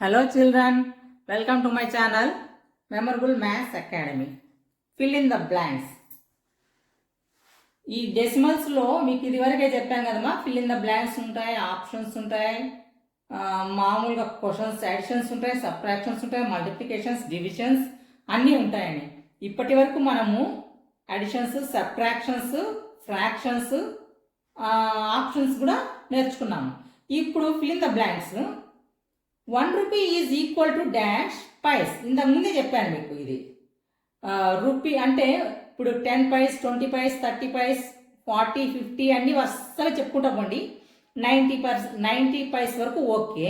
Hello children, welcome to my channel Memorable Maths Academy. Fill in the blanks. ఈ decimals లో మీకు ఇదివరకే చెప్పాను కదమ్మా, ఫిల్ ఇన్ ద బ్లాంక్స్ ఉంటాయి, ఆప్షన్స్ ఉంటాయి, మామూలుగా క్వశ్చన్స్, అడిషన్స్ ఉంటాయి, సబ్ట్రాక్షన్స్ ఉంటాయి, మల్టిప్లికేషన్స్, డివిజన్స్ అన్నీ ఉంటాయండి. ఇప్పటి వరకు మనము అడిషన్స్, సబ్ట్రాక్షన్స్, ఫ్రాక్షన్స్, ఆప్షన్స్ కూడా నేర్చుకున్నాము. ఇప్పుడు fill in the blanks. 1 rupee is equal to dash paise. ఇంతకు ముందే చెప్పాను మీకు. ఇది రూపీ అంటే ఇప్పుడు 10 పైస్, 20 పైస్, 30 పైస్, 40, 50 అన్నీ వరుసగా చెప్పుకుంటా పోండి. 90 పైస్ వరకు ఓకే.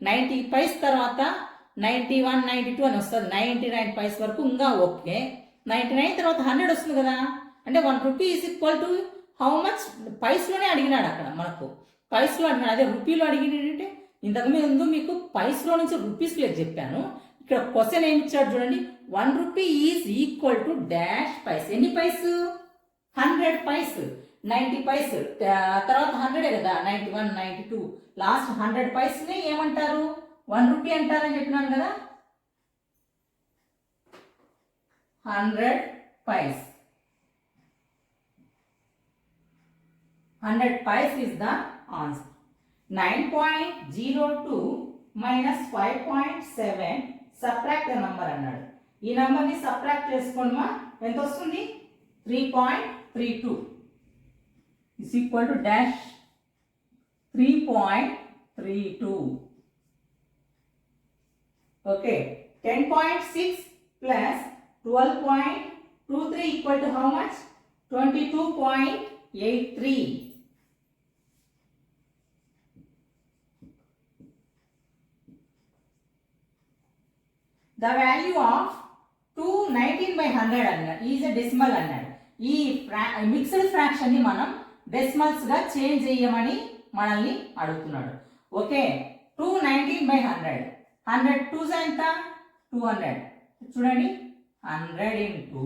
90 పైస్ తర్వాత 91, 92 అని వస్తుంది. 99 పైస్ వరకు ఇంకా ఓకే. 99 తర్వాత 100 వస్తుంది కదా. అంటే 1 rupee is equal to how much? పైస్లోనే అడిగినాడు అక్కడ మనకు. పైస్లో అడిగినాడు. అదే రూపీలో అడిగినాడంటే ఇంతకు ముందు మీకు పైస్లో నుంచి రూపీస్లోకి చెప్పాను. ఇక్కడ క్వశ్చన్ ఏమి ఇచ్చాడు చూడండి. 1 rupee is equal to dash paise. ఎన్ని పైస్? 100 పైస్. 90 పైస్ తర్వాత 100 కదా. 91, 92 లాస్ట్ 100 పైస్ని ఏమంటారు? 1 రూపీ అంటారని చెప్పినాను కదా. 100 paise. 100 paise is the answer. 9.02 minus 5.7 subtract the number అన్నాడు. ఈ నంబర్ని సబ్ట్రాక్ట్ చేసుకోండిమా. ఎంత వస్తుంది? 3.32 is equal to dash 3.32. Okay. 10.6 plus 12.23 equal to how much? 22.83. The value of 219/100 అన్నాడు. ఈజ్ ఎ డెసిమల్ అన్నాడు. ఈ మిక్స్డ్ ఫ్రాక్షన్ ని మనం డెసిమల్స్ గా చేంజ్ చేయమని మనల్ని అడుగుతున్నాడు. ఓకే. 219/100. 100 2s ఎంత? 200. చూడండి. 100 into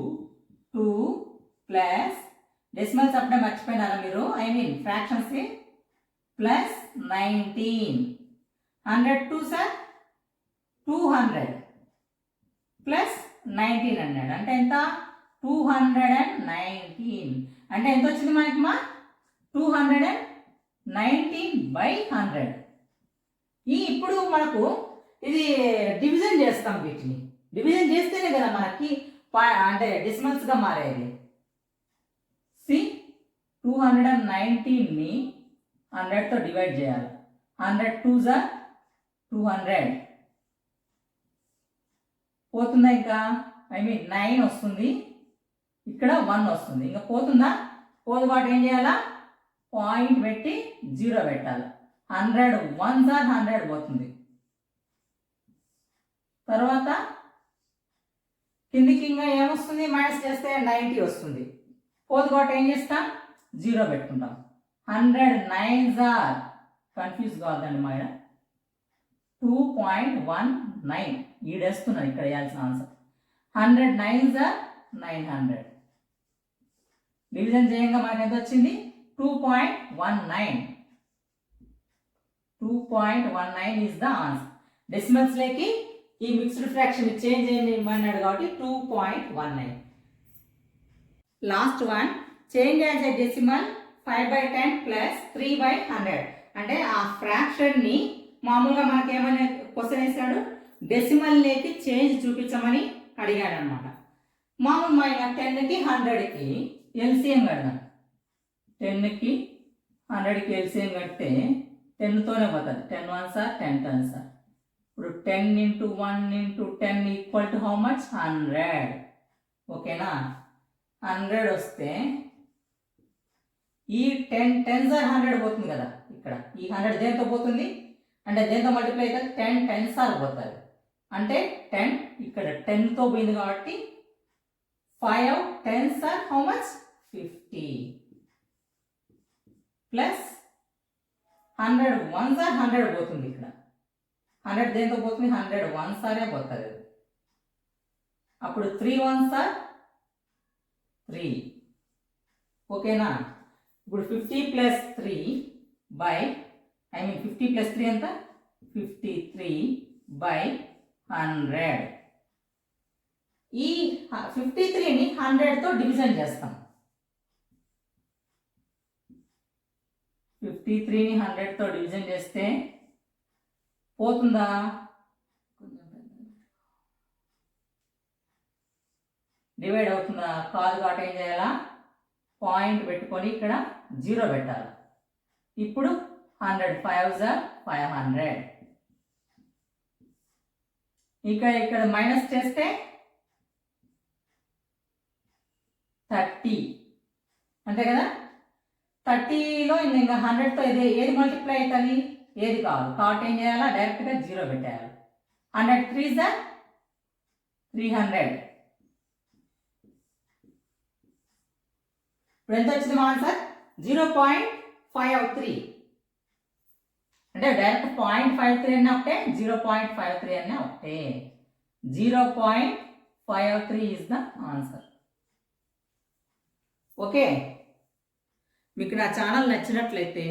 2 ప్లస్ డెసిమల్స్ అప్పుడే మర్చిపోయినారా మీరు? I mean fractions plus 19. 100 2s 200 plus 19 అన్నాడు. అంటే ఎంత? 219. అంటే ఎంత వచ్చింది మనకి మా? 219/100. ఇప్పుడు మనకు ఇది డివిజన్ చేస్తాం. వీటిని డివిజన్ చేస్తేనే కదా మనకి అంటే డెసిమల్స్గా మారేది. 219ని 100తో డివైడ్ చేయాలి. 100 2s 200 పోతుందా? ఇంకా ఐ మీన్ 9 వస్తుంది. ఇక్కడ 1 వస్తుంది. ఇంకా పోతుందా? పోదు. వాటి ఏం చేయాలా? పాయింట్ పెట్టి 0 పెట్టాలి. 100 1s 100 పోతుంది. తర్వాత కిందికి ఇంకా ఏమొస్తుంది? మైనస్ చేస్తే 90 వస్తుంది. పోదు. వాటి ఏం చేస్తాం? 0 పెట్టుకుంటాం. 100 9s కన్ఫ్యూజ్ కావద్దండి మా 2.19 ఈడేస్తున్నాను. ఇక్కడ వేయాల్సిన ఆన్సర్ 100 9s 900. డివిజన్ చేయంగా మనకి ఎంత వచ్చింది? 2.19. 2.19 ఈజ్ ద ఆన్సర్. డెసిమల్స్ లేకి ఈ మిక్స్డ్ ఫ్రాక్షన్ చేంజ్ చేయమన్నాడు కాబట్టి 2.19. Last one. Change as a decimal 5/10 plus 3/100. అంటే ఆ ఫ్రాక్షన్ని మామూలుగా మనకి ఏమైనా క్వశ్చన్ వేసాడు, డెసిమల్ లేకి చేంజ్ చూపించమని అడిగాడు అనమాట. మామూలుగా 10కి 100కి ఎల్సిఎం కడదాం. 10కి 100కి ఎల్సిఎం కడితే 10తోనే పోతుంది. 10 1s 10 10s. ఇప్పుడు 10 into 1 into 10 equal to how much? 100. ఓకేనా? 100 వస్తే ఈ 10 10s 100 పోతుంది కదా. ఇక్కడ ఈ 100 దేంతో పోతుంది? అంటే దేంతో మల్టిప్లై అవుతుంది? 10 10s పోతుంది. అంటే 10 ఇక్కడ 10తో పోయింది కాబట్టి 5 10s how much? 50 plus 100 1s 100 పోతుంది. ఇక్కడ 100 దేంతో పోతుంది? 100 1s పోతుంది. అప్పుడు 3 1s 3. ఓకేనా? ఇప్పుడు 50 ప్లస్ 3 బై 50 ప్లస్ 3 ఎంత? 53 బై 100. ఈ 53ని 100తో డివిజన్ చేస్తాం. 53ని 100తో డివిజన్ చేస్తే పోతుందా? డివైడ్ అవుతుందా? కాదు కాబట్టి ఏం చేయాలా? పాయింట్ పెట్టుకొని ఇక్కడ 0 పెట్టాలి. ఇప్పుడు 100 5s are 500. ఇక్కడ మైనస్ చేస్తే 30 అంతే కదా. 30లో ఇంకా 100తో ఏది మల్టిప్లై అవుతుంది? ఏది కాదు కాబట్టి ఏం చేయాలా? డైరెక్ట్గా 0 పెట్టేయాలి. 100 3s are 300. ఇప్పుడు ఎంత వచ్చింది మా ఆన్సర్? 0.53. అంటే డైరెక్ట్ 0.53 అన్న ఒకటే, 0.53 అన్న ఒకటే. 0.53 ఈజ్ ద ఆన్సర్. ఓకే, మీకు నా ఛానల్ నచ్చినట్లయితే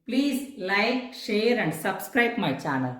please like, share and subscribe my channel.